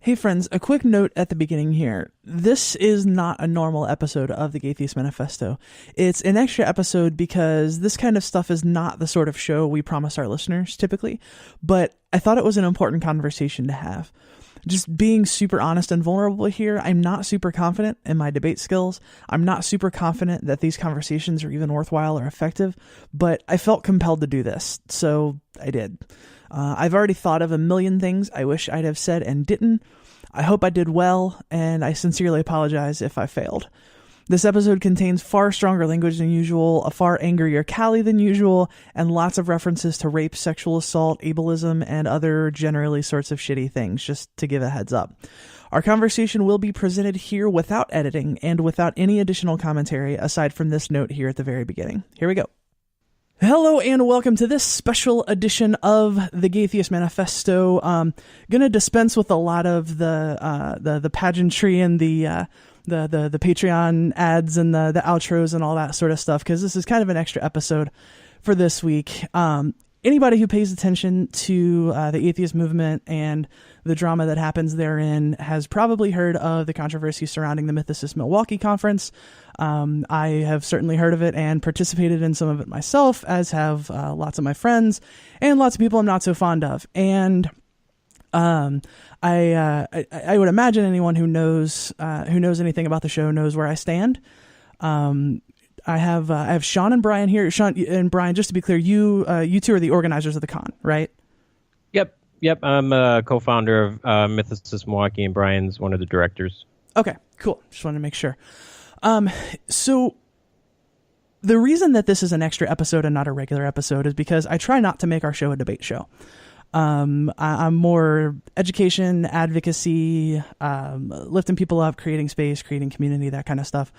Hey friends, a quick note at the beginning here. This is not a normal episode of the Atheist Manifesto. It's an extra episode because this kind of stuff is not the sort of show we promise our listeners typically, but I thought it was an important conversation to have. Just being super honest and vulnerable here, I'm not super confident in my debate skills. I'm not super confident that these conversations are even worthwhile or effective, but I felt compelled to do this, so I did. I've already thought of a million things I wish I'd have said and didn't. I hope I did well, and I sincerely apologize if I failed. This episode contains far stronger language than usual, a far angrier Callie than usual, and lots of references to rape, sexual assault, ableism, and other generally sorts of shitty things, just to give a heads up. Our conversation will be presented here without editing and without any additional commentary aside from this note here at the very beginning. Here we go. Hello and welcome to this special edition of the Atheist Manifesto. Gonna dispense with a lot of the pageantry and the Patreon ads and the outros and all that sort of stuff, because this is kind of an extra episode for this week. Anybody who pays attention to the atheist movement and the drama that happens therein has probably heard of the controversy surrounding the Mythicist Milwaukee conference. I have certainly heard of it and participated in some of it myself, as have lots of my friends and lots of people I'm not so fond of. And I would imagine anyone who knows anything about the show knows where I stand. I have Sean and Brian here. Sean and Brian, just to be clear, you two are the organizers of the con, right? Yep. I'm a co-founder of Mythicist Milwaukee, and Brian's one of the directors. Okay, cool. Just wanted to make sure. So the reason that this is an extra episode and not a regular episode is because I try not to make our show a debate show. I'm more education, advocacy, lifting people up, creating space, creating community, that kind of stuff.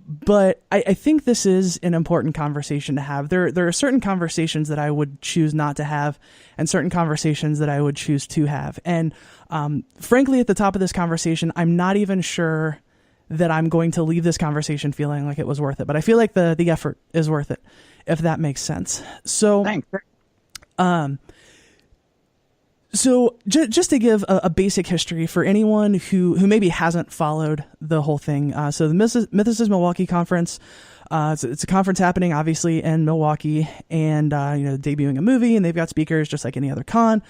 But I think this is an important conversation to have. There are certain conversations that I would choose not to have and certain conversations that I would choose to have. And frankly, at the top of this conversation, I'm not even sure that I'm going to leave this conversation feeling like it was worth it. But I feel like the effort is worth it, if that makes sense. So, thanks. So just to give a basic history for anyone who maybe hasn't followed the whole thing. So the Mythicist Milwaukee conference, it's a conference happening obviously in Milwaukee, and debuting a movie, and they've got speakers just like any other con.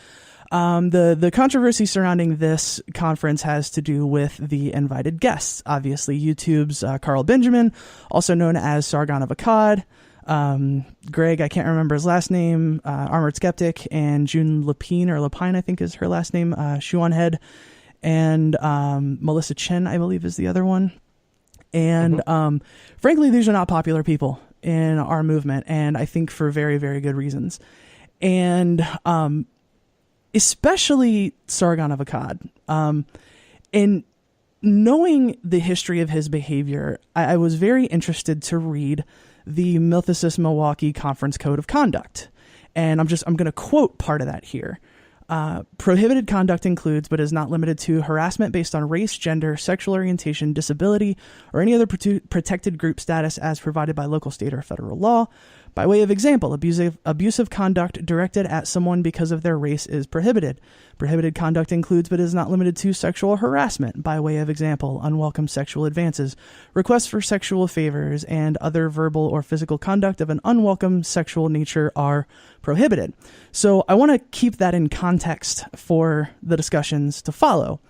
The controversy surrounding this conference has to do with the invited guests. Obviously, YouTube's Carl Benjamin, also known as Sargon of Akkad, Greg, I can't remember his last name, Armored Skeptic, and June Lapine, I think is her last name, Shoe on Head, and Melissa Chen, I believe, is the other one. And frankly, these are not popular people in our movement, and I think for very, very good reasons. And especially Sargon of Akkad. And knowing the history of his behavior, I was very interested to read the Mythicist Milwaukee Conference Code of Conduct. And I'm going to quote part of that here. Prohibited conduct includes, but is not limited to, harassment based on race, gender, sexual orientation, disability, or any other protected group status as provided by local, state, or federal law. By way of example, abusive conduct directed at someone because of their race is prohibited. Prohibited conduct includes, but is not limited to, sexual harassment. By way of example, unwelcome sexual advances, requests for sexual favors, and other verbal or physical conduct of an unwelcome sexual nature are prohibited. So I want to keep that in context for the discussions to follow.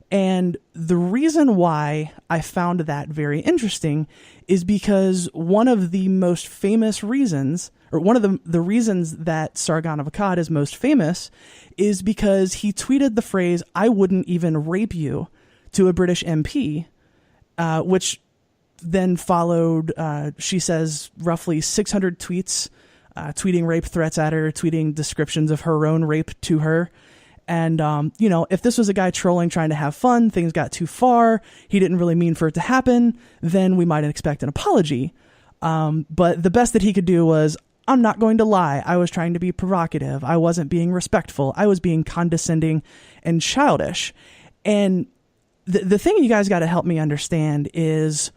And the reason why I found that very interesting is because one of the most famous reasons, or one of the reasons that Sargon of Akkad is most famous, is because he tweeted the phrase, "I wouldn't even rape you," to a British MP, which then followed, she says, roughly 600 tweets, tweeting rape threats at her, tweeting descriptions of her own rape to her. And, if this was a guy trolling, trying to have fun, things got too far, he didn't really mean for it to happen, then we might expect an apology. But the best that he could do was, I'm not going to lie, I was trying to be provocative, I wasn't being respectful, I was being condescending and childish. And the thing you guys got to help me understand is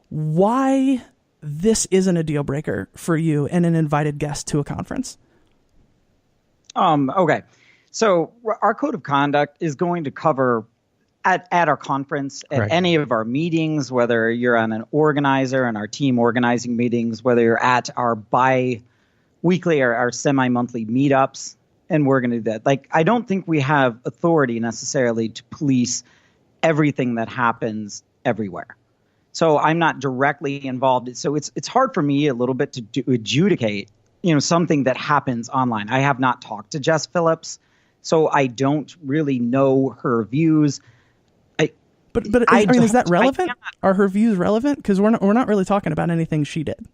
why this isn't a deal breaker for you and an invited guest to a conference. Okay. So our code of conduct is going to cover at our conference, at Correct. any of our meetings, whether you're on an organizer and our team organizing meetings, whether you're at our bi-weekly or our semi-monthly meetups, and we're going to do that. Like, I don't think we have authority necessarily to police everything that happens everywhere. So I'm not directly involved. So it's hard for me a little bit to adjudicate, something that happens online. I have not talked to Jess Phillips, so I don't really know her views. But is that relevant? Are her views relevant? Because we're not really talking about anything she did.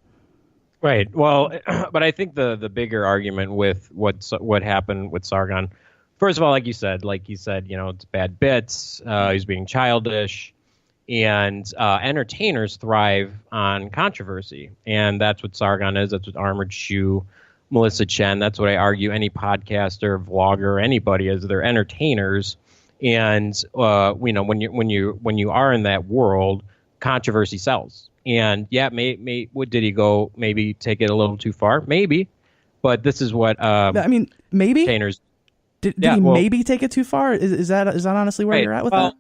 Right. Well, but I think the bigger argument with what happened with Sargon, first of all, like you said, it's bad bits. He's being childish, and entertainers thrive on controversy, and that's what Sargon is. That's what Armored Shoe, Melissa Chen. That's what I argue. Any podcaster, vlogger, anybody is. They're entertainers. And when you are in that world, controversy sells. And yeah, what did he go? Maybe take it a little too far, maybe. But this is what maybe entertainers. Did he maybe take it too far? Is that honestly where you're at with that?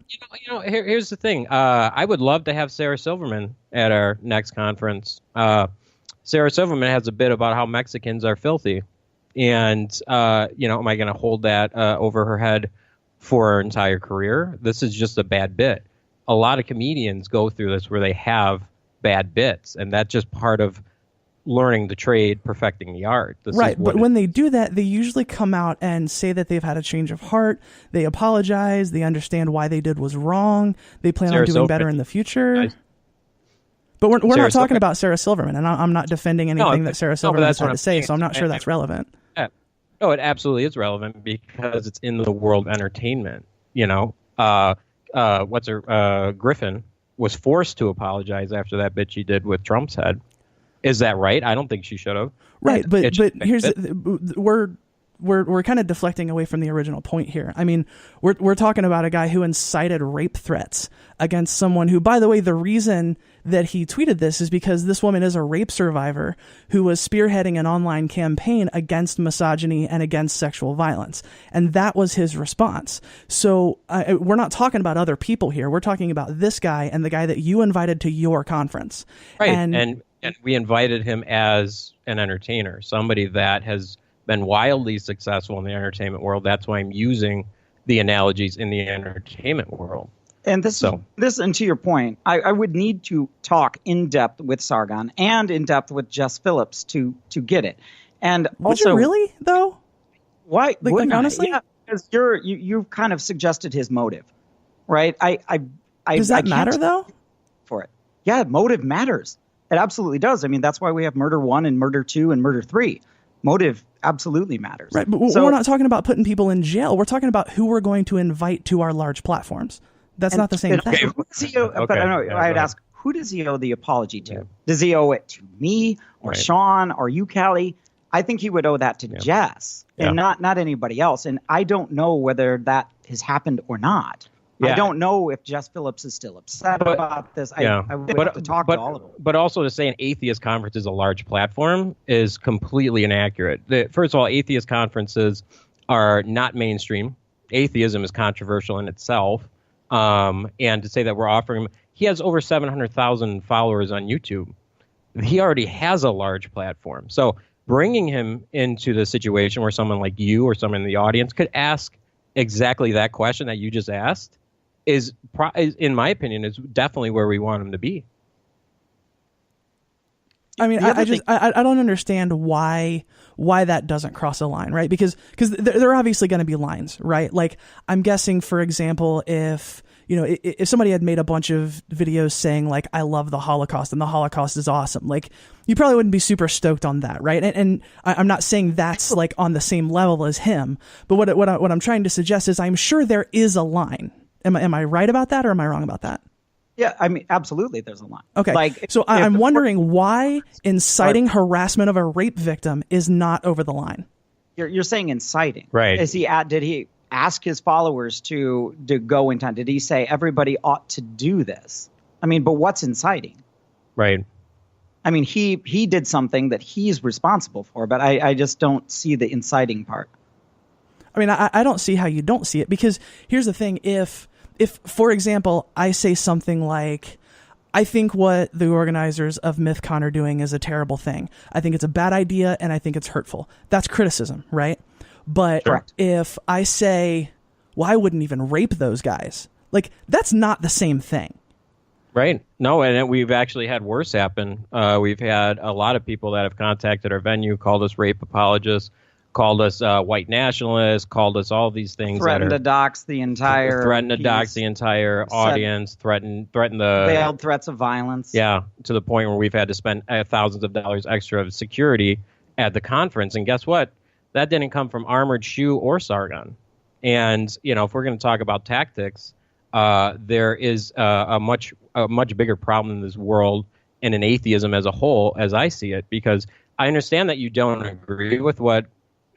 Here's the thing. I would love to have Sarah Silverman at our next conference. Sarah Silverman has a bit about how Mexicans are filthy, and am I going to hold that over her head for her entire career? This is just a bad bit. A lot of comedians go through this where they have bad bits, and that's just part of learning the trade, perfecting the art. Right, but when they do that, they usually come out and say that they've had a change of heart, they apologize, they understand why they did was wrong, they plan on doing better in the future. But we're not talking about Sarah Silverman, and I'm not defending anything that Sarah Silverman has had to say, so I'm not sure that's relevant. No, it absolutely is relevant because it's in the world of entertainment. Griffin was forced to apologize after that bit she did with Trump's head. Is that right? I don't think she should have. Right, but here's we're kind of deflecting away from the original point here. I mean, we're talking about a guy who incited rape threats against someone who, by the way, the reason that he tweeted this is because this woman is a rape survivor who was spearheading an online campaign against misogyny and against sexual violence. And that was his response. So we're not talking about other people here. We're talking about this guy and the guy that you invited to your conference. Right. And we invited him as an entertainer, somebody that has been wildly successful in the entertainment world. That's why I'm using the analogies in the entertainment world. And and to your point, I would need to talk in depth with Sargon and in depth with Jess Phillips to get it. And would you really though? Why? Like honestly, yeah, because you've kind of suggested his motive, right? Does that matter though? For it, yeah, motive matters. It absolutely does. I mean, that's why we have Murder 1 and Murder 2 and Murder 3. Motive absolutely matters. Right, but we're not talking about putting people in jail. We're talking about who we're going to invite to our large platforms. That's not the same thing. But I would ask, who does he owe the apology to? Yeah. Does he owe it to me or Sean or you, Callie? I think he would owe that to Jess and not anybody else. And I don't know whether that has happened or not. Yeah. I don't know if Jess Phillips is still upset about this. I would have to talk to all of them. But also to say an atheist conference is a large platform is completely inaccurate. First of all, atheist conferences are not mainstream. Atheism is controversial in itself. And to say that we're offering him, he has over 700,000 followers on YouTube. He already has a large platform. So bringing him into the situation where someone like you or someone in the audience could ask exactly that question that you just asked is, in my opinion, is definitely where we want him to be. I mean, I don't understand why that doesn't cross a line, right? Because there are obviously going to be lines, right? Like, I'm guessing, for example, if somebody had made a bunch of videos saying like, I love the Holocaust and the Holocaust is awesome, like, you probably wouldn't be super stoked on that, right? And I'm not saying that's like on the same level as him, but what I'm trying to suggest is I'm sure there is a line. Am I right about that, or am I wrong about that? Yeah, I mean, absolutely, there's a line. Okay, so I'm wondering why inciting harassment of a rape victim is not over the line. You're saying inciting, right? Did he ask his followers to go in time? Did he say everybody ought to do this? I mean, but what's inciting? Right. I mean, he did something that he's responsible for, but I just don't see the inciting part. I mean, I don't see how you don't see it, because here's the thing. If, for example, I say something like, I think what the organizers of MythCon are doing is a terrible thing. I think it's a bad idea, and I think it's hurtful. That's criticism, right? But Correct. if I say, well, I wouldn't even rape those guys, like, that's not the same thing. Right. No, and we've actually had worse happen. We've had a lot of people that have contacted our venue, called us rape apologists, called us white nationalists, called us all these things. Threatened to dox the entire audience, threaten the veiled threats of violence. Yeah, to the point where we've had to spend thousands of dollars extra of security at the conference. And guess what? That didn't come from Armored Shoe or Sargon. And, if we're going to talk about tactics, there is a much bigger problem in this world and in atheism as a whole, as I see it, because I understand that you don't agree with what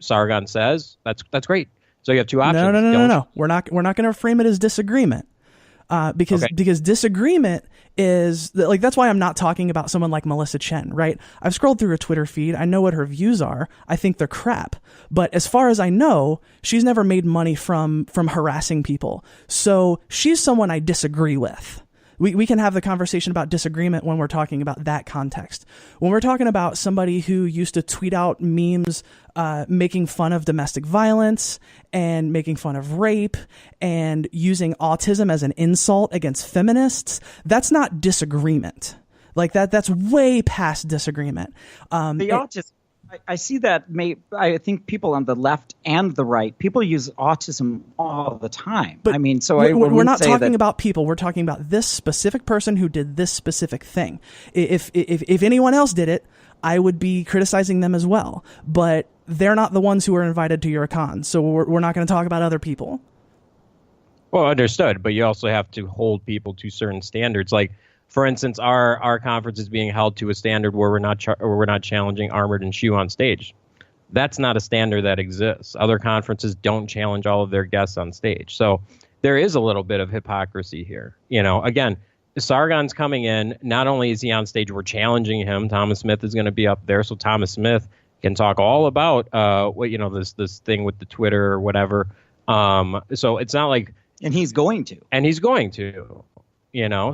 Sargon says. That's great. So you have two options. No. We're not going to frame it as disagreement, because disagreement is like, that's why I'm not talking about someone like Melissa Chen, right? I've scrolled through her Twitter feed. I know what her views are. I think they're crap. But as far as I know, she's never made money from harassing people. So she's someone I disagree with. We can have the conversation about disagreement when we're talking about that context. When we're talking about somebody who used to tweet out memes making fun of domestic violence and making fun of rape and using autism as an insult against feminists, that's not disagreement. Like that's way past disagreement. Autism. I see that. I think people on the left and the right, people use autism all the time. But we're not talking about people. We're talking about this specific person who did this specific thing. If anyone else did it, I would be criticizing them as well. But they're not the ones who are invited to your con, so we're not going to talk about other people. Well, understood. But you also have to hold people to certain standards, like. For instance, our conference is being held to a standard where we're not challenging Armored and Shoe on stage. That's not a standard that exists. Other conferences don't challenge all of their guests on stage. So there is a little bit of hypocrisy here. Again, Sargon's coming in. Not only is he on stage, we're challenging him. Thomas Smith is going to be up there, so Thomas Smith can talk all about this thing with the Twitter or whatever. So it's not like, and he's going to.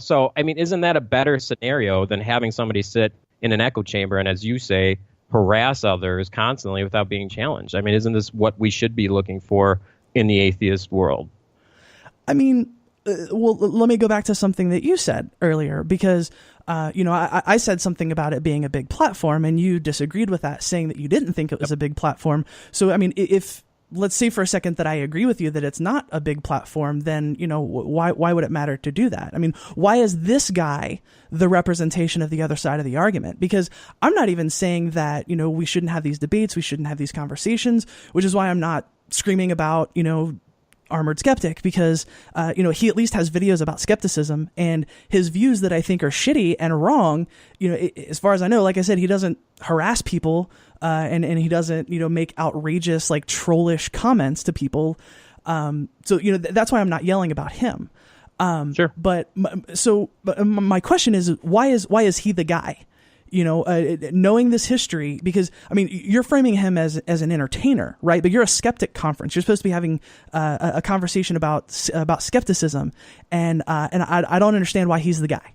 So, I mean, isn't that a better scenario than having somebody sit in an echo chamber and, as you say, harass others constantly without being challenged? I mean, isn't this what we should be looking for in the atheist world? I mean, let me go back to something that you said earlier, because, I said something about it being a big platform, and you disagreed with that, saying that you didn't think it was a big platform. So, I mean, if let's say for a second that I agree with you that it's not a big platform, then, why would it matter to do that? I mean, why is this guy the representation of the other side of the argument? Because I'm not even saying that, we shouldn't have these debates, we shouldn't have these conversations, which is why I'm not screaming about, Armored Skeptic, because, he at least has videos about skepticism, and his views that I think are shitty and wrong, as far as I know, like I said, he doesn't harass people, and he doesn't, make outrageous, like, trollish comments to people. So, that's why I'm not yelling about him. Sure. But my question is, why is he the guy? Knowing this history, because I mean, you're framing him as an entertainer, right? But you're a skeptic conference. You're supposed to be having a conversation about skepticism, and I don't understand why he's the guy.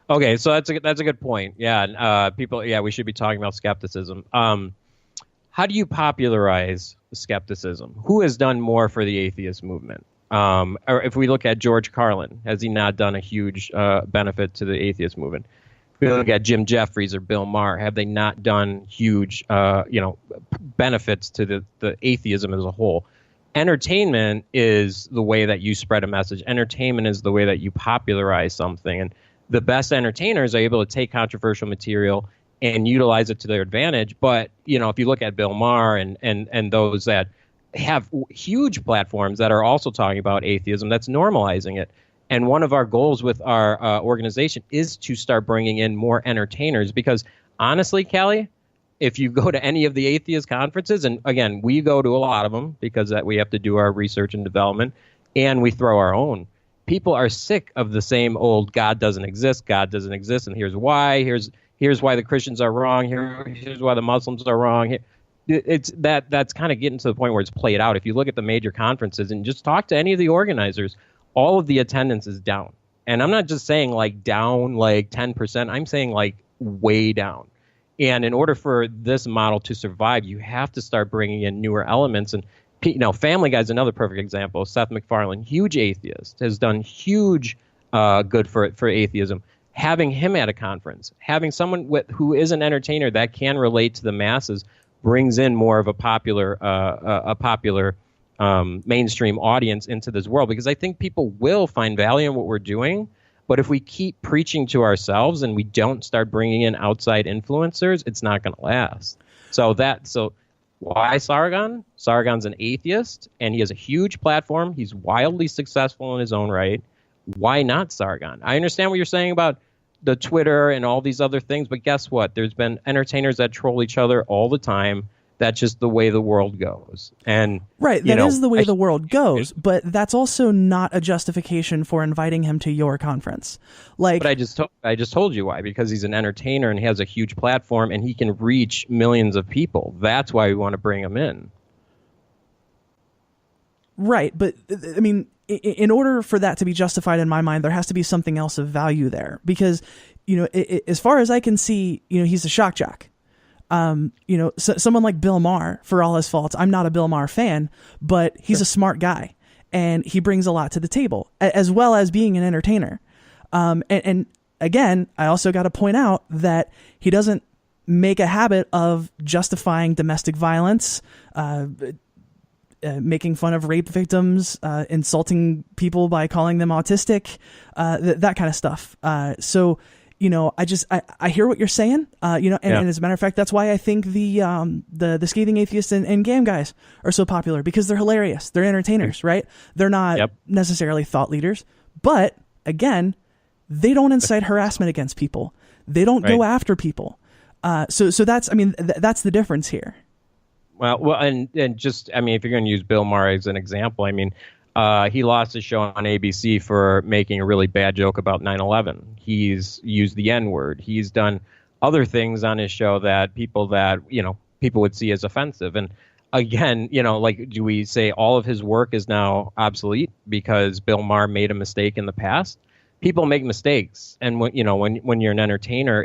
Okay, so that's a good point. Yeah, we should be talking about skepticism. How do you popularize skepticism? Who has done more for the atheist movement? Or if we look at George Carlin, has he not done a huge benefit to the atheist movement? If we look at Jim Jeffries or Bill Maher, have they not done huge, benefits to the atheism as a whole? Entertainment is the way that you spread a message. Entertainment is the way that you popularize something. And the best entertainers are able to take controversial material and utilize it to their advantage. But, if you look at Bill Maher and those that have huge platforms that are also talking about atheism, that's normalizing it. And one of our goals with our organization is to start bringing in more entertainers, because honestly, Callie, if you go to any of the atheist conferences, and again, we go to a lot of them because that we have to do our research and development, and we throw our own. People are sick of the same old God doesn't exist, and here's why. Here's why the Christians are wrong. Here's why the Muslims are wrong. it's that's kind of getting to the point where it's played out. If you look at the major conferences and just talk to any of the organizers, all of the attendance is down. And I'm not just saying like down like 10%. I'm saying like way down. And in order for this model to survive, you have to start bringing in newer elements. And Family Guy is another perfect example. Seth MacFarlane, huge atheist, has done huge good for atheism. Having him at a conference, having someone who is an entertainer that can relate to the masses, brings in more of a popular mainstream audience into this world, because I think people will find value in what we're doing. But if we keep preaching to ourselves and we don't start bringing in outside influencers, it's not going to last. So why Sargon? Sargon's an atheist, and he has a huge platform. He's wildly successful in his own right. Why not Sargon? I understand what you're saying about the Twitter and all these other things, but guess what? There's been entertainers that troll each other all the time. That's just the way the world goes. And right, that is the way the world goes, but that's also not a justification for inviting him to your conference. But I just told you why, because he's an entertainer and he has a huge platform and he can reach millions of people. That's why we want to bring him in. Right, but I mean, in order for that to be justified in my mind, there has to be something else of value there, because as far as I can see, he's a shock jock. Someone like Bill Maher, for all his faults, I'm not a Bill Maher fan, but he's a smart guy and he brings a lot to the table, as well as being an entertainer. And again, I also got to point out that he doesn't make a habit of justifying domestic violence, making fun of rape victims, insulting people by calling them autistic, that kind of stuff. So I hear what you're saying, and as a matter of fact, that's why I think the Scathing Atheist and Gam guys are so popular, because they're hilarious. They're entertainers, right? They're not necessarily thought leaders, but again, they don't incite harassment against people. They don't go after people. So that's the difference here. Well, and just, if you're going to use Bill Maher as an example, he lost his show on ABC for making a really bad joke about 9/11. He's used the N-word. He's done other things on his show that people would see as offensive. And again, do we say all of his work is now obsolete because Bill Maher made a mistake in the past? People make mistakes, and when you're an entertainer,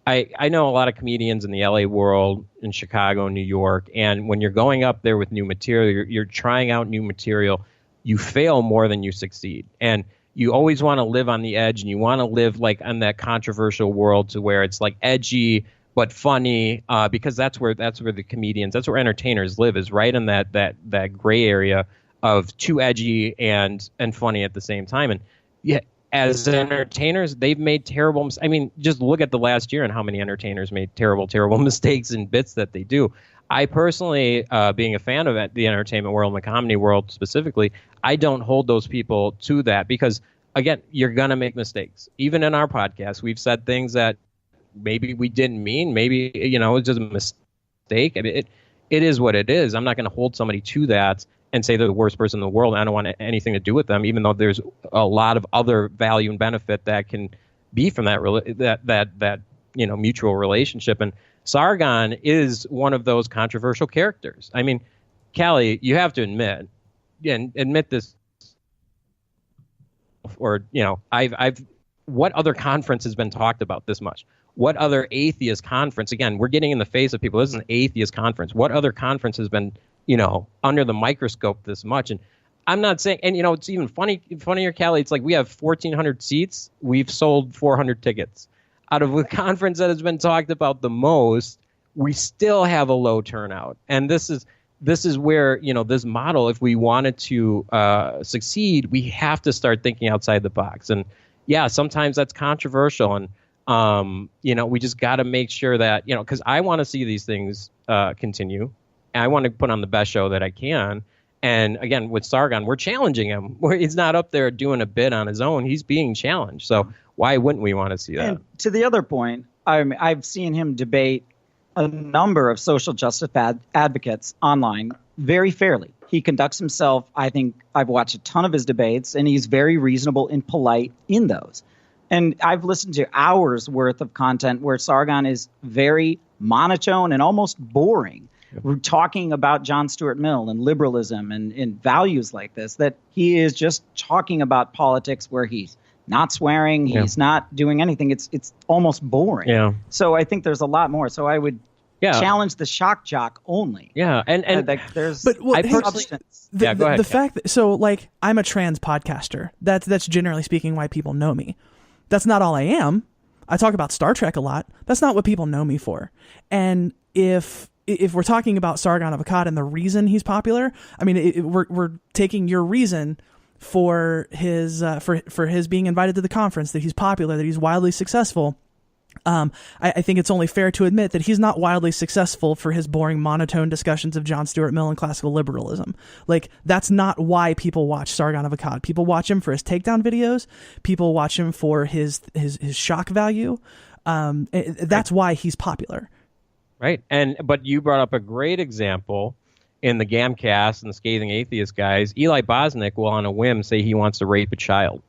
I know a lot of comedians in the LA world, in Chicago, New York, and when you're going up there with new material, you're trying out new material, you fail more than you succeed. And you always want to live on the edge, and you want to live like on that controversial world to where it's like edgy but funny, because that's where the comedians, that's where entertainers live, is right in that gray area of too edgy and funny at the same time. And yeah, as entertainers, they've made terrible just look at the last year and how many entertainers made terrible mistakes in bits that they do. I personally, being a fan of the entertainment world and the comedy world specifically, I don't hold those people to that, because, again, you're going to make mistakes. Even in our podcast, we've said things that maybe we didn't mean. Maybe, it's just a mistake. It is what it is. I'm not going to hold somebody to that and say they're the worst person in the world. I don't want anything to do with them, even though there's a lot of other value and benefit that can be from that mutual relationship. And Sargon is one of those controversial characters. Callie, you have to admit this, or I've what other conference has been talked about this much? What other atheist conference? Again, we're getting in the face of people. This is an atheist conference. What other conference has been under the microscope this much? And I'm not saying, and it's even funnier, Callie. It's like we have 1,400 seats. We've sold 400 tickets. Out of the conference that has been talked about the most, we still have a low turnout. And this is where, this model, if we wanted to succeed, we have to start thinking outside the box. And yeah, sometimes that's controversial. And, we just got to make sure that, because I want to see these things continue. And I want to put on the best show that I can. And again, with Sargon, we're challenging him. He's not up there doing a bit on his own. He's being challenged. So why wouldn't we want to see that? And to the other point, I've seen him debate a number of social justice advocates online very fairly. He conducts himself, I think I've watched a ton of his debates, and he's very reasonable and polite in those. And I've listened to hours worth of content where Sargon is very monotone and almost boring. talking about John Stuart Mill and liberalism and values like this, that he is just talking about politics where he's not swearing, he's not doing anything. It's almost boring. Yeah. So I think there's a lot more. So I would challenge the shock jock only. Yeah, and like there's but well, I personally, go ahead. The Kat. fact that, so like I'm a trans podcaster. That's generally speaking why people know me. That's not all I am. I talk about Star Trek a lot. That's not what people know me for. And if we're talking about Sargon of Akkad and the reason he's popular, I mean, we're taking your reason for his for his being invited to the conference, that he's popular, that he's wildly successful. I think it's only fair to admit that he's not wildly successful for his boring monotone discussions of John Stuart Mill and classical liberalism. Like, that's not why people watch Sargon of Akkad. People watch him for his takedown videos. People watch him for his shock value. That's why he's popular. Right. But you brought up a great example in the Gamcast and the Scathing Atheist guys. Eli Boznick will on a whim say he wants to rape a child.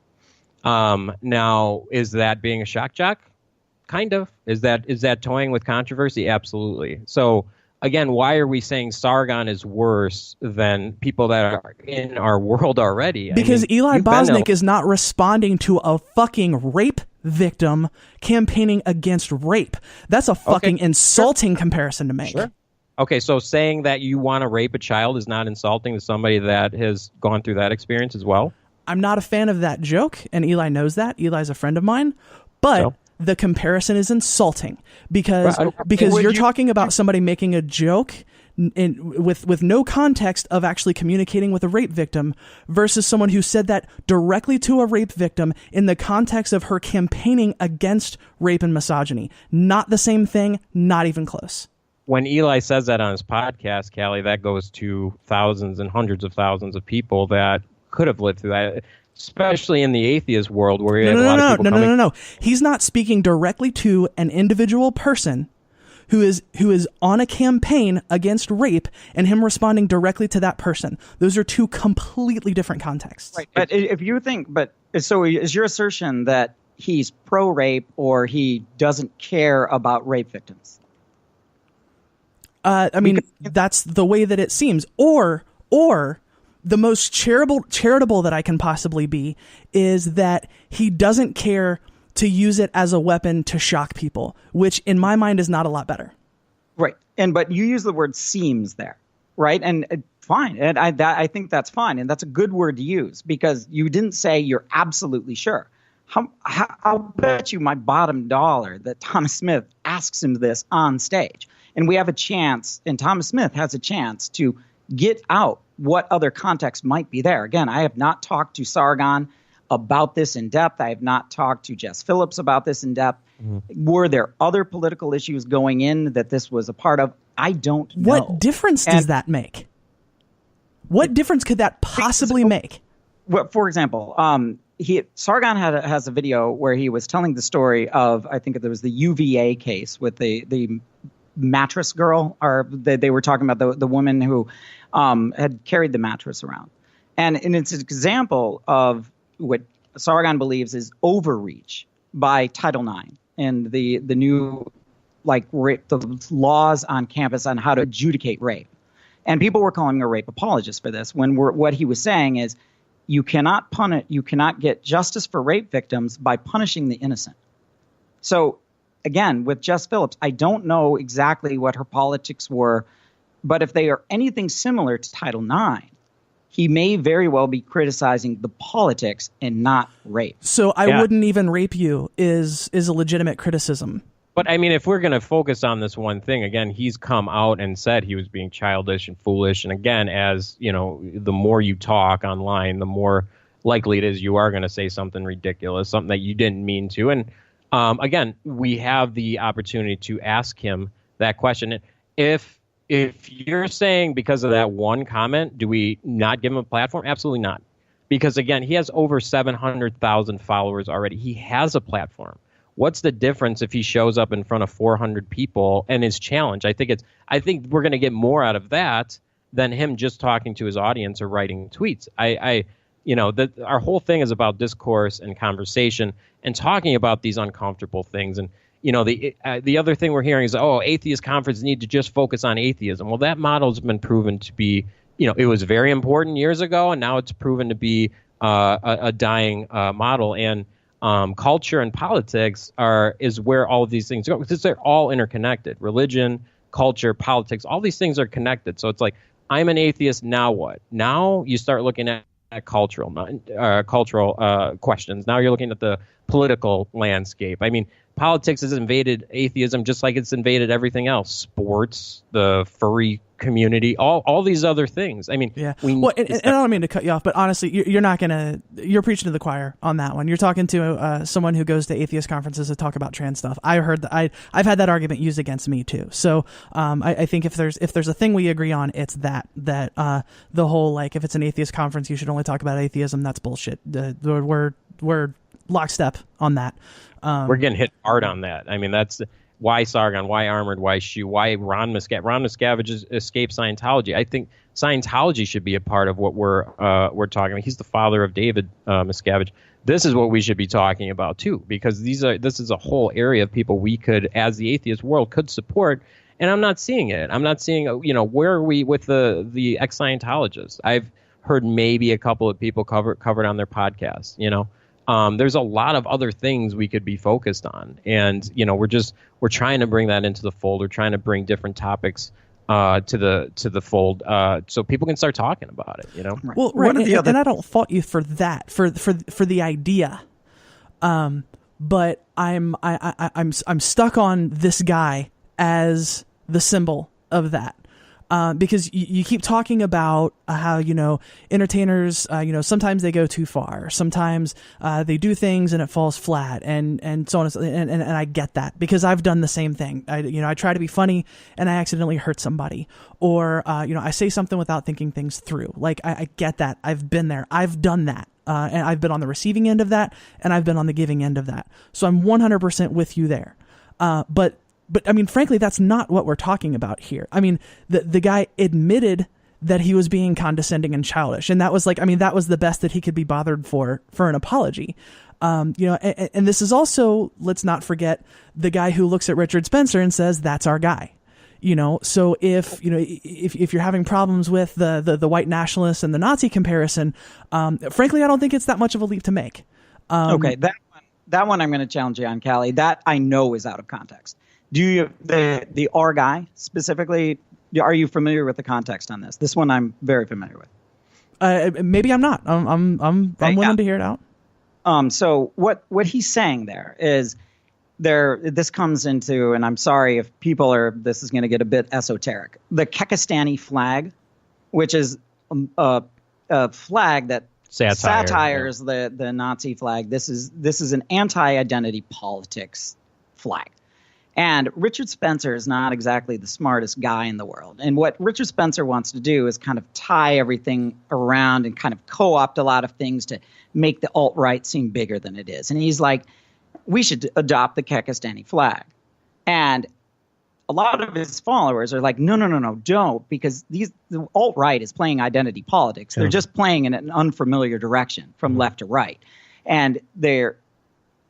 Now, is that being a shock jock? Kind of. Is that toying with controversy? Absolutely. So again, why are we saying Sargon is worse than people that are in our world already? Because Eli Boznick is not responding to a fucking rape victim campaigning against rape. That's a fucking insulting comparison to make. Sure. Okay, so saying that you want to rape a child is not insulting to somebody that has gone through that experience as well? I'm not a fan of that joke, and Eli knows that. Eli's a friend of mine, but the comparison is insulting because you're talking about somebody making a joke with no context of actually communicating with a rape victim versus someone who said that directly to a rape victim in the context of her campaigning against rape and misogyny. Not the same thing, not even close. When Eli says that on his podcast, Callie, that goes to thousands and hundreds of thousands of people that could have lived through that. Especially in the atheist world where you have a lot of people coming. No. He's not speaking directly to an individual person who is on a campaign against rape and him responding directly to that person. Those are two completely different contexts. Right. But if you think, so is your assertion that he's pro-rape or he doesn't care about rape victims? I mean, that's the way that it seems. Or the most charitable that I can possibly be is that he doesn't care to use it as a weapon to shock people, which in my mind is not a lot better. Right. But you use the word seems there, right? And fine. And I think that's fine. And that's a good word to use because you didn't say you're absolutely sure. I'll bet you my bottom dollar that Thomas Smith asks him this on stage. And we have a chance, and Thomas Smith has a chance to get out what other context might be there. Again, I have not talked to Sargon about this in depth. I have not talked to Jess Phillips about this in depth. Mm-hmm. Were there other political issues going in that this was a part of? I don't know. What difference does that make? What difference could that possibly make? Well, for example, Sargon has a video where he was telling the story of, I think there was the UVA case with the mattress girl, or they were talking about the woman who had carried the mattress around. And it's an example of what Sargon believes is overreach by Title IX and the new the laws on campus on how to adjudicate rape. And people were calling him a rape apologist for this, when what he was saying is you cannot get justice for rape victims by punishing the innocent. So again, with Jess Phillips, I don't know exactly what her politics were, but if they are anything similar to Title IX, he may very well be criticizing the politics and not rape. So I wouldn't even rape you is a legitimate criticism. But I mean, if we're going to focus on this one thing, again, he's come out and said he was being childish and foolish. And again, as you know, the more you talk online, the more likely it is you are going to say something ridiculous, something that you didn't mean to. And again, we have the opportunity to ask him that question. If you're saying because of that one comment, do we not give him a platform? Absolutely not. Because again, he has over 700,000 followers already. He has a platform. What's the difference if he shows up in front of 400 people and is challenged? I think we're going to get more out of that than him just talking to his audience or writing tweets. Our whole thing is about discourse and conversation and talking about these uncomfortable things. And the other thing we're hearing is, atheist conferences need to just focus on atheism. Well, that model's been proven to be, it was very important years ago, and now it's proven to be a dying model. And culture and politics is where all of these things go, because they're all interconnected. Religion, culture, politics, all these things are connected. So it's like, I'm an atheist, now what? Now you start looking at cultural questions. Now you're looking at the political landscape. I mean, politics has invaded atheism just like it's invaded everything else. Sports, the furry community, all these other things. I mean, yeah. And I don't mean to cut you off, but honestly, you're preaching to the choir on that one. You're talking to someone who goes to atheist conferences to talk about trans stuff. I heard that I've had that argument used against me too. So I think if there's a thing we agree on, it's that the whole, like, if it's an atheist conference, you should only talk about atheism. That's bullshit. We're lockstep on that. We're getting hit hard on that. I mean, that's why Sargon, why Armored, why Shu, why Ron Miscavige. Ron Miscavige escaped Scientology. I think Scientology should be a part of what we're talking about. He's the father of David Miscavige. This is what we should be talking about too, because this is a whole area of people we could, as the atheist world, could support. And I'm not seeing it. I'm not seeing, where are we with the ex-Scientologists? I've heard maybe a couple of people covered on their podcast, There's a lot of other things we could be focused on. And, we're trying to bring that into the fold. We're trying to bring different topics to the fold so people can start talking about it, Well, right. And I don't fault you for that, for the idea. But I'm stuck on this guy as the symbol of that. Because you keep talking about how, entertainers, sometimes they go too far. Sometimes they do things and it falls flat and so on. And I get that because I've done the same thing. I try to be funny and I accidentally hurt somebody. Or, I say something without thinking things through. Like, I get that. I've been there. I've done that. And I've been on the receiving end of that and I've been on the giving end of that. So I'm 100% with you there. But I mean, frankly, that's not what we're talking about here. I mean, the guy admitted that he was being condescending and childish. And that was that was the best that he could be bothered for an apology. And this is also, let's not forget, the guy who looks at Richard Spencer and says, that's our guy. So if you're having problems with the white nationalists and the Nazi comparison, frankly, I don't think it's that much of a leap to make. Okay. That one I'm going to challenge you on, Callie. That I know is out of context. Do you the R guy specifically? Are you familiar with the context on this? This one I'm very familiar with. Maybe I'm not. I'm willing to hear it out. So what he's saying there is this comes into, and I'm sorry if this is going to get a bit esoteric. The Kekistani flag, which is a flag that satires the Nazi flag. This is an anti-identity politics flag. And Richard Spencer is not exactly the smartest guy in the world. And what Richard Spencer wants to do is kind of tie everything around and kind of co-opt a lot of things to make the alt-right seem bigger than it is. And he's like, we should adopt the Kekistani flag. And a lot of his followers are like, no, don't, because the alt-right is playing identity politics. They're just playing in an unfamiliar direction from left to right. And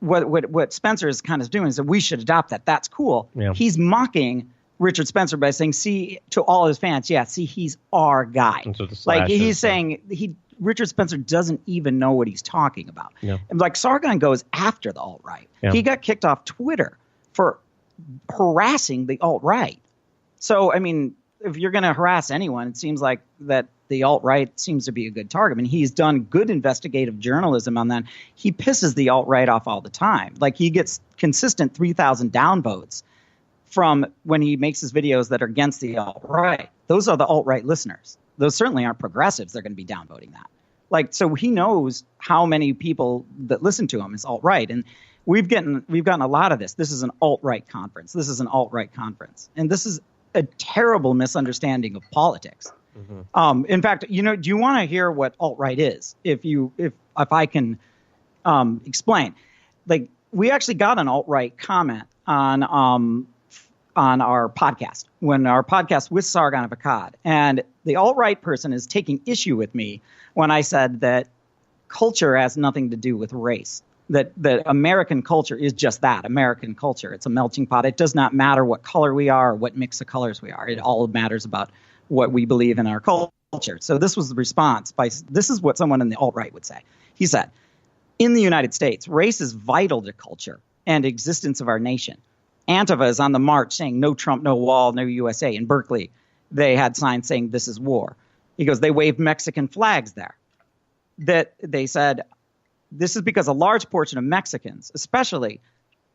what Spencer is kind of doing is that we should adopt that. That's cool. Yeah. He's mocking Richard Spencer by saying, see, to all his fans, he's our guy. Like he's saying Richard Spencer doesn't even know what he's talking about. Yeah. And like Sargon goes after the alt-right. Yeah. He got kicked off Twitter for harassing the alt-right. So, I mean, if you're going to harass anyone, it seems like that the alt-right seems to be a good target. I mean, he's done good investigative journalism on that. He pisses the alt-right off all the time. Like, he gets consistent 3,000 downvotes from when he makes his videos that are against the alt-right. Those are the alt-right listeners. Those certainly aren't progressives. They're going to be downvoting that. Like, so he knows how many people that listen to him is alt-right. And we've gotten a lot of this. This is an alt-right conference. This is an alt-right conference. And this is a terrible misunderstanding of politics. Mm-hmm. In fact, do you want to hear what alt-right is? If I can explain, like, we actually got an alt-right comment on our podcast, when our podcast with Sargon of Akkad, and the alt-right person is taking issue with me when I said that culture has nothing to do with race. that American culture is just that, American culture. It's a melting pot. It does not matter what color we are or what mix of colors we are. It all matters about what we believe in our culture. So this was the response. This is what someone in the alt-right would say. He said, in the United States, race is vital to culture and existence of our nation. Antifa is on the march saying, no Trump, no wall, no USA. In Berkeley, they had signs saying, this is war. He goes, they waved Mexican flags there. That they said, this is because a large portion of Mexicans, especially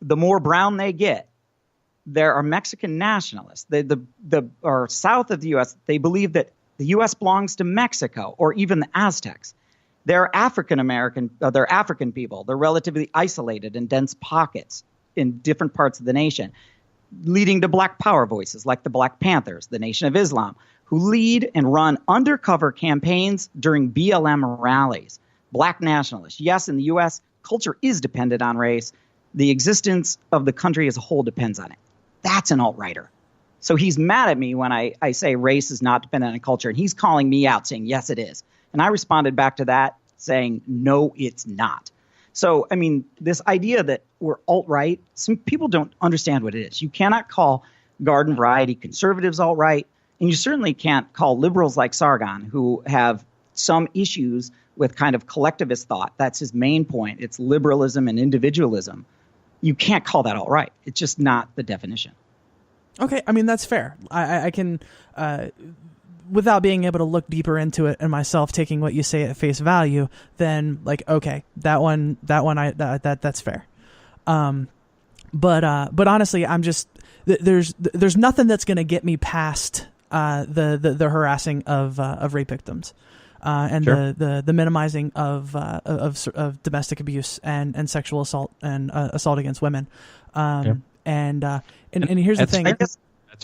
the more brown they get, there are Mexican nationalists. Or south of the U.S., they believe that the U.S. belongs to Mexico or even the Aztecs. They're they're African people. They're relatively isolated in dense pockets in different parts of the nation, leading to black power voices like the Black Panthers, the Nation of Islam, who lead and run undercover campaigns during BLM rallies. Black nationalists. Yes, in the U.S., culture is dependent on race. The existence of the country as a whole depends on it. That's an alt-righter. So he's mad at me when I say race is not dependent on culture, and he's calling me out saying, yes, it is. And I responded back to that saying, no, it's not. So, I mean, this idea that we're alt-right, some people don't understand what it is. You cannot call garden variety conservatives alt-right, and you certainly can't call liberals like Sargon, who have some issues with kind of collectivist thought. That's his main point. It's liberalism and individualism. You can't call that alt-right. It's just not the definition. Okay, I mean, that's fair. I can, without being able to look deeper into it and myself taking what you say at face value, then like, okay, that's fair. But honestly, I'm just, there's nothing that's going to get me past the harassing of rape victims. And sure. the minimizing of domestic abuse and sexual assault and assault against women. And here's the thing. That's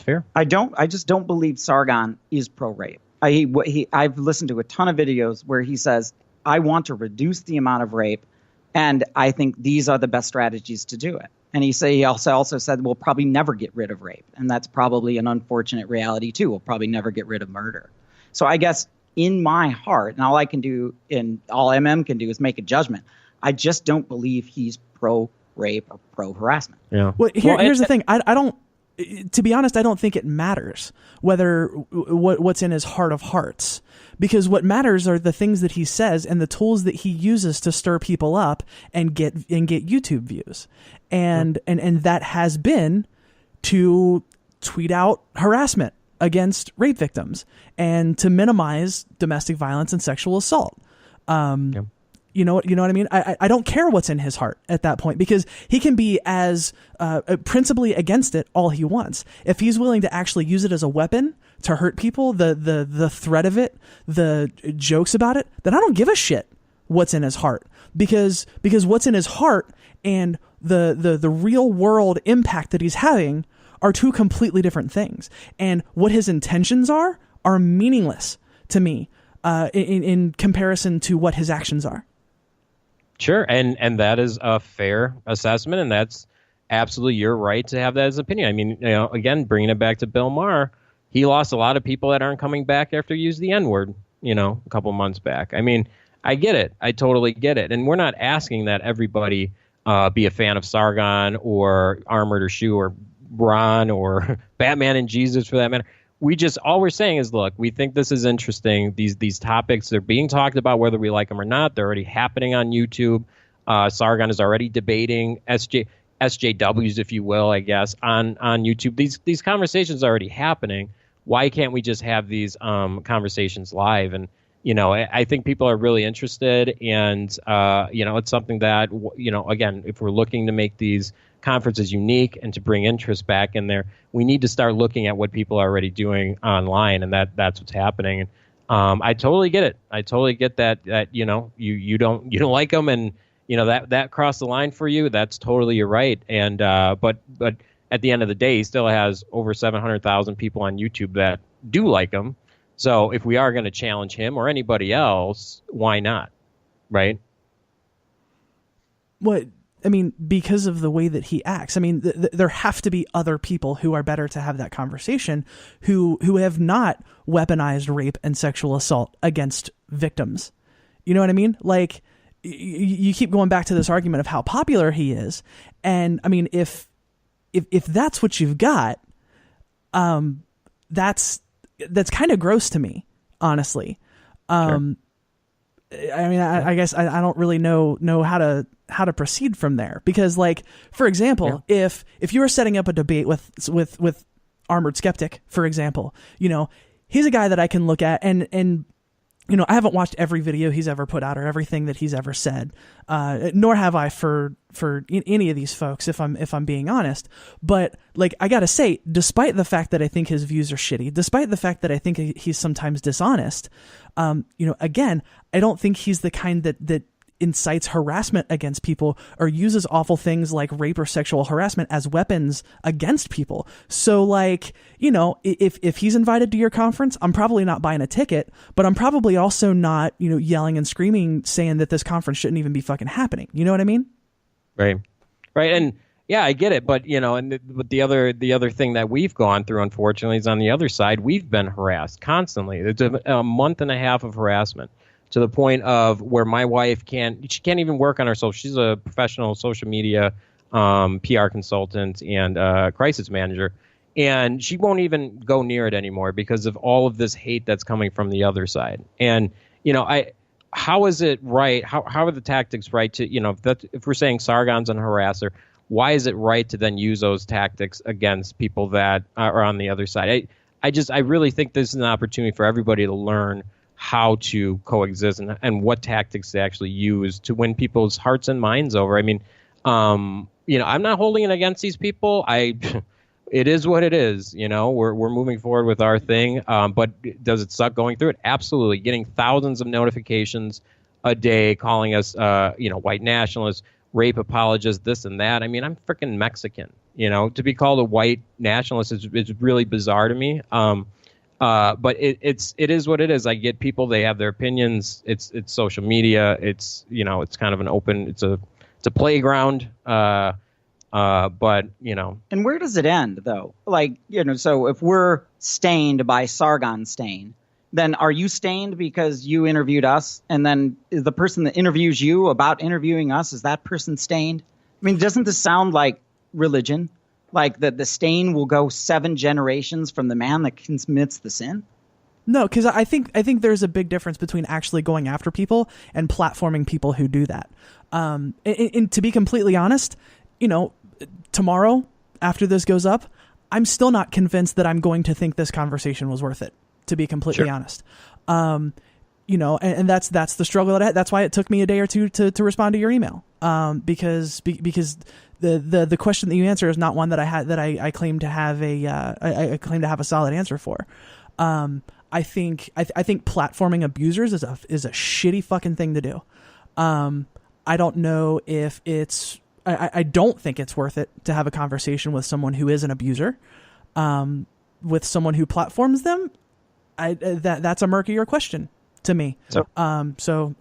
fair. I just don't believe Sargon is pro-rape. I've listened to a ton of videos where he says, I want to reduce the amount of rape, and I think these are the best strategies to do it. And he also said we'll probably never get rid of rape, and that's probably an unfortunate reality too. We'll probably never get rid of murder. So I guess in my heart, and all I can do and all MM can do is make a judgment. I just don't believe he's pro-rape or pro-harassment. Yeah. Well, here's the thing. I don't. To be honest, I don't think it matters what's in his heart of hearts, because what matters are the things that he says and the tools that he uses to stir people up and get YouTube views, and that has been to tweet out harassment against rape victims and to minimize domestic violence and sexual assault. Yep. You know what I mean? I don't care what's in his heart at that point, because he can be as principally against it all he wants. If he's willing to actually use it as a weapon to hurt people, the threat of it, the jokes about it, then I don't give a shit what's in his heart, because what's in his heart and the real world impact that he's having are two completely different things. And what his intentions are meaningless to me in comparison to what his actions are. Sure, and that is a fair assessment, and that's absolutely your right to have that as an opinion. I mean, again, bringing it back to Bill Maher, he lost a lot of people that aren't coming back after he used the N-word, a couple months back. I mean, I get it. I totally get it. And we're not asking that everybody be a fan of Sargon or Armored or Shoe or Ron or Batman and Jesus for that matter. All we're saying is, look, we think this is interesting. These topics, they're being talked about whether we like them or not. They're already happening on YouTube. Sargon is already debating SJWs, if you will, I guess, on YouTube. These conversations are already happening. Why can't we just have these conversations live? And, I think people are really interested. And, it's something that, again, if we're looking to make these conferences unique and to bring interest back in there, we need to start looking at what people are already doing online, and that's what's happening. I totally get it. I totally get that you don't like them, and that crossed the line for you. That's totally your right. And but at the end of the day, he still has over 700,000 people on YouTube that do like him. So if we are going to challenge him or anybody else, why not? Right? What? I mean, because of the way that he acts. I mean, there have to be other people who are better to have that conversation, who have not weaponized rape and sexual assault against victims. You know what I mean? Like, you keep going back to this argument of how popular he is, and I mean, if that's what you've got, that's kind of gross to me, honestly. Sure. I mean, I guess I don't really know how to proceed from there, because, like, for example, if you were setting up a debate with Armored Skeptic, for example, you know, he's a guy that I can look at and you know, I haven't watched every video he's ever put out or everything that he's ever said, nor have I for any of these folks, if I'm being honest. But, like, I gotta say, despite the fact that I think his views are shitty, despite the fact that I think he's sometimes dishonest, you know, again, I don't think he's the kind that incites harassment against people or uses awful things like rape or sexual harassment as weapons against people. So, like, you know, if he's invited to your conference, I'm probably not buying a ticket, but I'm probably also not, you know, yelling and screaming saying that this conference shouldn't even be fucking happening. You know what I mean? Right. And yeah, I get it. But, you know, but the other thing that we've gone through, unfortunately, is on the other side, we've been harassed constantly. There's a month and a half of harassment, to the point of where my wife can't even work on her social. She's a professional social media PR consultant and crisis manager, and she won't even go near it anymore because of all of this hate that's coming from the other side. And, you know, how is it right? How are the tactics right to, you know, if we're saying Sargon's a harasser, why is it right to then use those tactics against people that are on the other side? I really think this is an opportunity for everybody to learn how to coexist and what tactics to actually use to win people's hearts and minds over. I mean, you know, I'm not holding it against these people. It is what it is. You know, we're moving forward with our thing. But does it suck going through it? Absolutely. Getting thousands of notifications a day calling us, you know, white nationalists, rape apologists, this and that. I mean, I'm freaking Mexican. You know, to be called a white nationalist is really bizarre to me. But it is what it is. I get people, they have their opinions. It's social media. It's, you know, it's kind of an open, it's a playground. But, you know. And where does it end, though? Like, you know, so if we're stained by Sargon stain, then are you stained because you interviewed us? And then is the person that interviews you about interviewing us, is that person stained? I mean, doesn't this sound like religion? Like the stain will go 7 generations from the man that commits the sin? No, because I think there's a big difference between actually going after people and platforming people who do that. And to be completely honest, you know, tomorrow after this goes up, I'm still not convinced that I'm going to think this conversation was worth it, to be completely honest. You know, and that's the struggle that that's why it took me a day or two to respond to your email. Because the question that you answer is not one that I claim to have I claim to have a solid answer for. I think platforming abusers is a shitty fucking thing to do. I don't know if it's I don't think it's worth it to have a conversation with someone who is an abuser. With someone who platforms them, that's a murkier question to me. So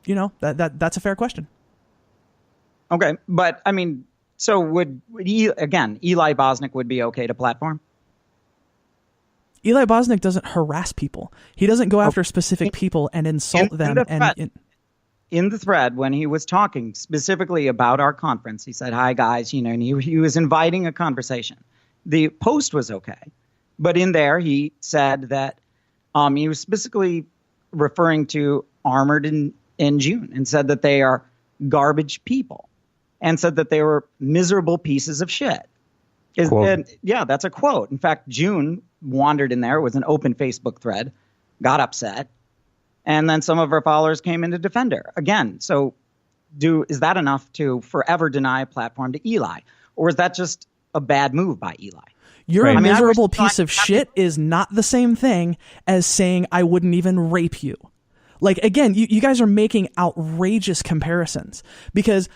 you know, that's a fair question. Okay, but I mean, so would Eli Boznick would be okay to platform? Eli Boznick doesn't harass people. He doesn't go after specific people and insult them. In the thread, when he was talking specifically about our conference, he said, "Hi guys," you know, and he was inviting a conversation. The post was okay, but in there he said that he was specifically referring to Armored in June and said that they are garbage people. And said that they were miserable pieces of shit. And, yeah, that's a quote. In fact, June wandered in there. It was an open Facebook thread, got upset. And then some of our followers came in to defend her. Again, so is that enough to forever deny a platform to Eli? Or is that just a bad move by Eli? You're a miserable piece of shit is not the same thing as saying I wouldn't even rape you. Like, again, you guys are making outrageous comparisons because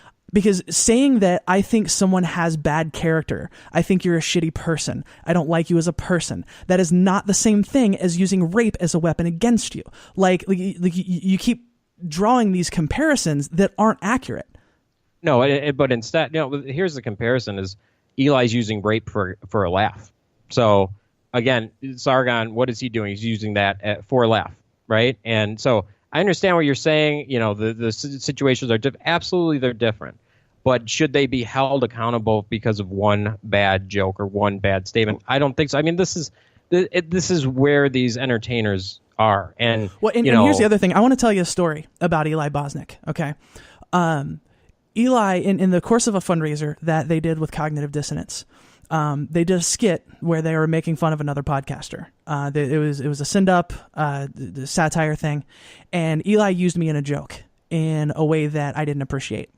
saying that I think someone has bad character, I think you're a shitty person, I don't like you as a person, that is not the same thing as using rape as a weapon against you. Like you keep drawing these comparisons that aren't accurate. No, but instead, you know, here's the comparison: is Eli's using rape for a laugh. So again, Sargon, what is he doing? He's using that for a laugh, right? And so I understand what you're saying. You know, the situations are absolutely they're different. But should they be held accountable because of one bad joke or one bad statement? I don't think so. I mean, this is where these entertainers are. And and here's the other thing. I want to tell you a story about Eli Boznick. Okay, Eli, in the course of a fundraiser that they did with Cognitive Dissonance, they did a skit where they were making fun of another podcaster. It was a send-up satire thing, and Eli used me in a joke in a way that I didn't appreciate.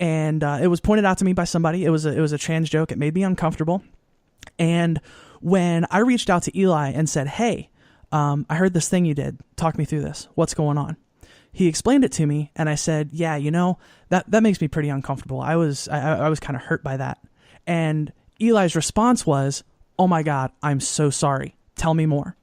And it was pointed out to me by somebody. It was a trans joke. It made me uncomfortable. And when I reached out to Eli and said, "Hey, I heard this thing you did. Talk me through this. What's going on?" He explained it to me, and I said, "Yeah, that makes me pretty uncomfortable. I was kind of hurt by that." And Eli's response was, "Oh my God, I'm so sorry. Tell me more."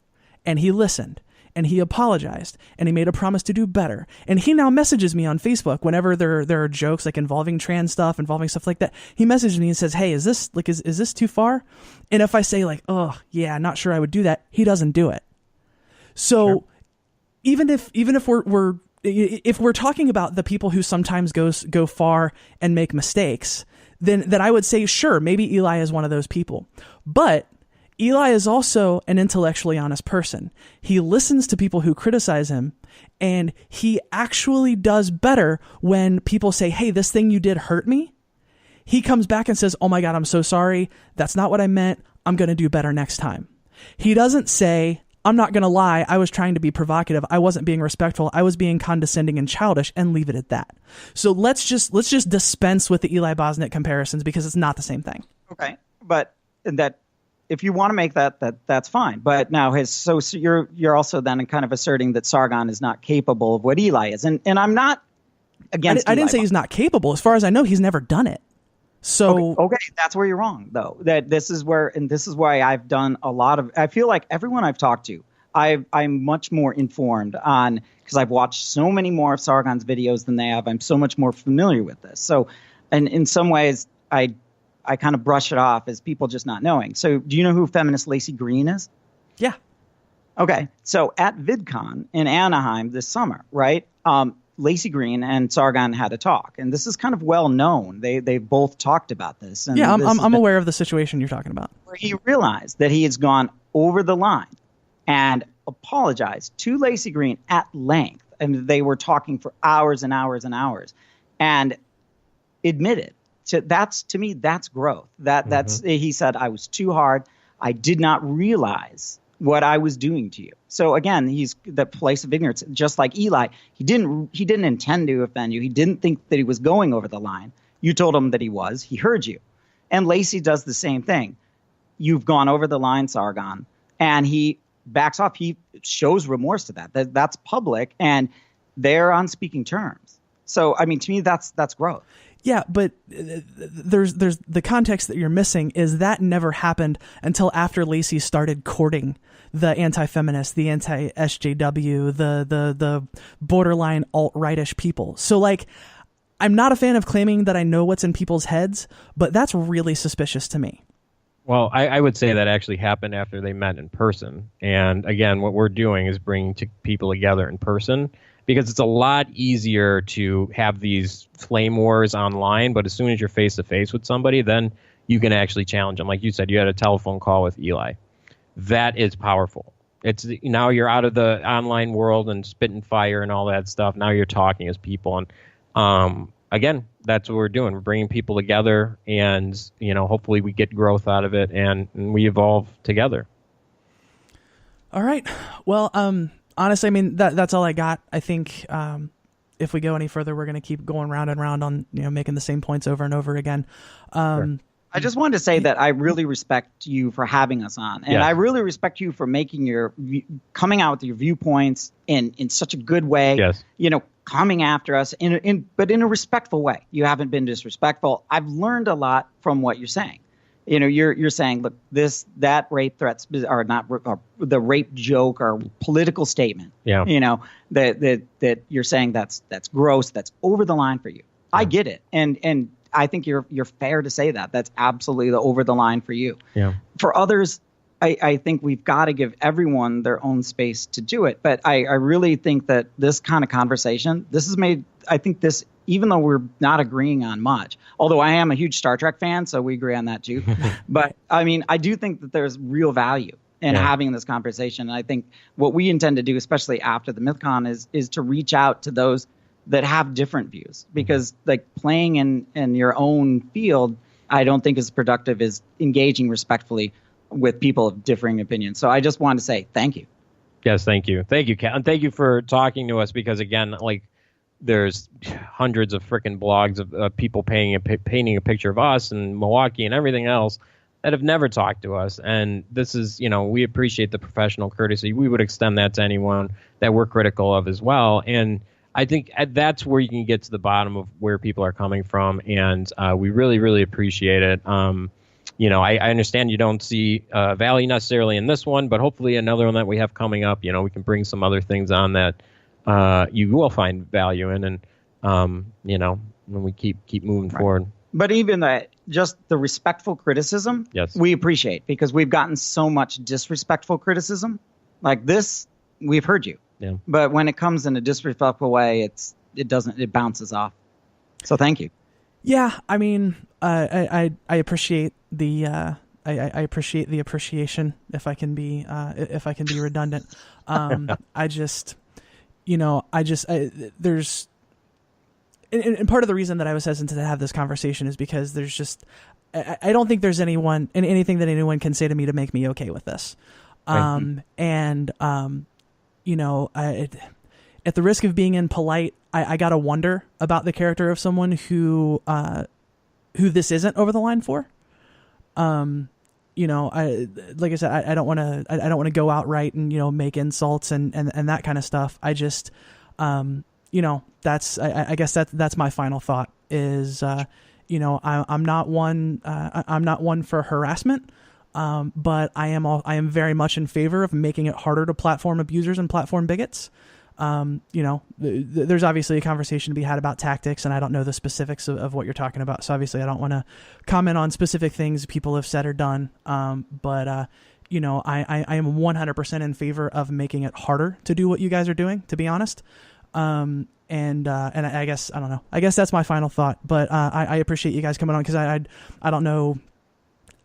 And he listened. And he apologized, and he made a promise to do better. And he now messages me on Facebook whenever there are jokes like involving trans stuff, involving stuff like that. He messages me and says, "Hey, is this too far?" And if I say like, "Oh yeah, not sure I would do that," he doesn't do it. So sure. even if we're talking about the people who sometimes go far and make mistakes, then I would say sure, maybe Eli is one of those people, but Eli is also an intellectually honest person. He listens to people who criticize him, and he actually does better when people say, "Hey, this thing you did hurt me." He comes back and says, "Oh my God, I'm so sorry. That's not what I meant. I'm going to do better next time." He doesn't say, "I'm not going to lie. I was trying to be provocative. I wasn't being respectful. I was being condescending and childish," and leave it at that. So let's just dispense with the Eli Boznick comparisons because it's not the same thing. Okay. But that, if you want to make that's fine. But now you're also then kind of asserting that Sargon is not capable of what Eli is. And I'm not against I didn't say he's not capable. As far as I know, he's never done it. So okay, that's where you're wrong though. This is why I've done a lot of, I feel like everyone I've talked to, I'm much more informed on, because I've watched so many more of Sargon's videos than they have. I'm so much more familiar with this. So, and in some ways I kind of brush it off as people just not knowing. So do you know who feminist Lacey Green is? Yeah. Okay. So at VidCon in Anaheim this summer, right? Lacey Green and Sargon had a talk, and this is kind of well known. They both talked about this. And yeah, I'm aware of the situation you're talking about. Where he realized that he has gone over the line and apologized to Lacey Green at length. And they were talking for hours and hours and hours, and admitted. So to me, that's growth. That's he said, "I was too hard. I did not realize what I was doing to you." So again, he's the place of ignorance, just like Eli. He didn't intend to offend you. He didn't think that he was going over the line. You told him that he was. He heard you. And Lacey does the same thing. You've gone over the line, Sargon, and he backs off. He shows remorse to that. That's public, and they're on speaking terms. So I mean, to me, that's growth. Yeah, but there's the context that you're missing is that never happened until after Lacey started courting the anti-feminist, the anti-SJW, the borderline alt-rightish people. So like, I'm not a fan of claiming that I know what's in people's heads, but that's really suspicious to me. Well, I would say that actually happened after they met in person. And again, what we're doing is bringing people together in person, because it's a lot easier to have these flame wars online. But as soon as you're face to face with somebody, then you can actually challenge them. Like you said, you had a telephone call with Eli. That is powerful. It's now you're out of the online world and spitting fire and all that stuff. Now you're talking as people. And again, that's what we're doing. We're bringing people together, and hopefully we get growth out of it, and we evolve together. All right. Well, honestly, I mean, that's all I got. I think if we go any further, we're going to keep going round and round on making the same points over and over again. Sure. I just wanted to say that I really respect you for having us on, and I really respect you for making coming out with your viewpoints in such a good way. Yes. Coming after us but in a respectful way. You haven't been disrespectful. I've learned a lot from what you're saying. You're saying, look, that rape threats are not, or the rape joke or political statement. Yeah. That you're saying that's gross. That's over the line for you. Yeah. I get it, and I think you're fair to say that. That's absolutely the over the line for you. Yeah. For others, I think we've got to give everyone their own space to do it. But I really think that this kind of conversation, this has made, I think this, even though we're not agreeing on much, although I am a huge Star Trek fan, so we agree on that too. But I mean, I do think that there's real value in having this conversation. And I think what we intend to do, especially after the MythCon, is to reach out to those that have different views, because like playing in your own field, I don't think is productive as engaging respectfully with people of differing opinions. So I just wanted to say thank you. Yes, thank you. Thank you, Kat. And thank you for talking to us, because again, like there's hundreds of freaking blogs of people painting a picture of us and Milwaukee and everything else that have never talked to us. And this is, we appreciate the professional courtesy. We would extend that to anyone that we're critical of as well. And I think that's where you can get to the bottom of where people are coming from. And we really, really appreciate it. I understand you don't see value necessarily in this one, but hopefully another one that we have coming up, we can bring some other things on that you will find value in, and when we keep moving forward. But even just the respectful criticism, yes, we appreciate, because we've gotten so much disrespectful criticism. Like this, we've heard you. Yeah. But when it comes in a disrespectful way, it bounces off. So thank you. Yeah, I mean, I appreciate the I appreciate the appreciation, if I can be redundant. There's and part of the reason that I was hesitant to have this conversation is because there's just I don't think there's anything that anyone can say to me to make me okay with this. At the risk of being impolite, I gotta wonder about the character of someone who this isn't over the line for. Like I said, I don't want to go outright and make insults and that kind of stuff. I just, I guess that's my final thought is, I'm not one for harassment. But I am very much in favor of making it harder to platform abusers and platform bigots. There's obviously a conversation to be had about tactics, and I don't know the specifics of what you're talking about. So obviously I don't want to comment on specific things people have said or done. But I am 100% in favor of making it harder to do what you guys are doing, to be honest. And I guess, I don't know, I guess that's my final thought, but I appreciate you guys coming on, because I don't know.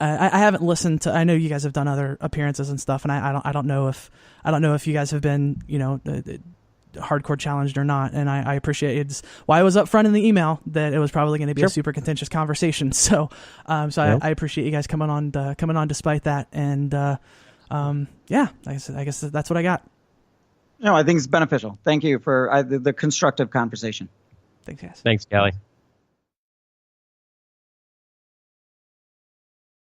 I haven't listened to. I know you guys have done other appearances and stuff, and I don't know if you guys have been hardcore challenged or not. And I appreciate it. Well, I was upfront in the email that it was probably going to be a super contentious conversation. So I appreciate you guys coming on despite that. And I guess that's what I got. No, I think it's beneficial. Thank you for the constructive conversation. Thanks, guys. Thanks, Callie.